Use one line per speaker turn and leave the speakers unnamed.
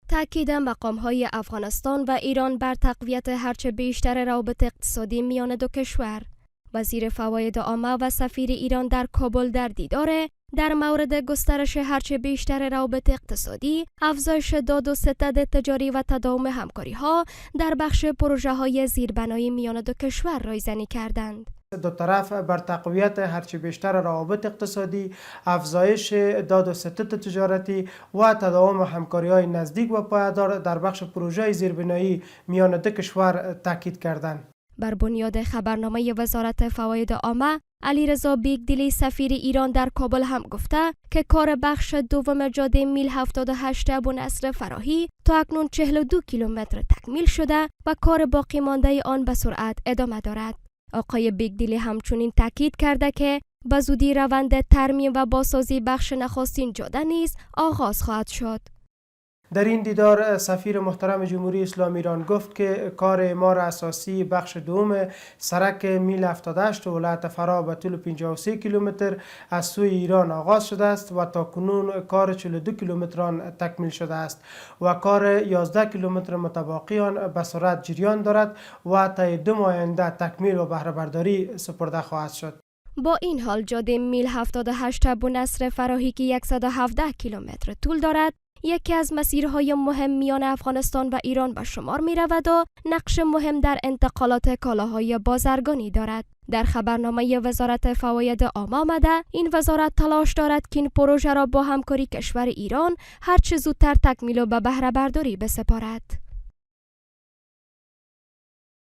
تأکید مقام‌های افغانستان و ایران بر تقویت هرچه بیشتر روابط اقتصادی میان دو کشور. وزیر فواید عامه و سفیر ایران در کابل در دیدار در مورد گسترش هرچه بیشتر روابط اقتصادی، افزایش داد و ستد تجاری و تداوم همکاری‌ها در بخش پروژه‌های زیربنایی میان دو کشور رایزنی کردند.
دو طرف بر تقویت هرچه بیشتر روابط اقتصادی، افزایش داد و ستد تجارتی و تداوم همکاری‌های نزدیک و پایدار در بخش پروژه زیربنایی میان دو کشور تاکید کردند.
بر بنیاد خبرنامه وزارت فواید عامه، علیرضا بیگدیلی سفیر ایران در کابل هم گفته که کار بخش دوم جاده میل 78 ابونصر فراهی تا اکنون 42 کیلومتر تکمیل شده و کار باقی مانده آن به سرعت ادامه دارد. آقای بیگدیلی همچنین تاکید کرده که به زودی روند ترمیم و بازسازی بخش نخستین جاده نیز آغاز خواهد شد.
در این دیدار سفیر محترم جمهوری اسلامی ایران گفت که کار اعمار اساسی بخش دوم سرک میل 78 ولایت فرا به طول 53 کیلومتر از سوی ایران آغاز شده است و تا کنون کار 42 کیلومتر آن تکمیل شده است و کار 11 کیلومتر متبقی آن به سرعت جریان دارد و تا 2 ماه آینده تکمیل و بهره برداری سپرده خواهد شد.
با این حال جاده میل 78 ابونصر فراهی که 117 کیلومتر طول دارد، یکی از مسیرهای مهم میان افغانستان و ایران به شمار می رود و نقش مهم در انتقالات کالاهای بازرگانی دارد. در خبرنامه وزارت فواید عامه آمده این وزارت تلاش دارد که این پروژه را با همکاری کشور ایران هرچه زودتر تکمیل و به بهره برداری بسپارد.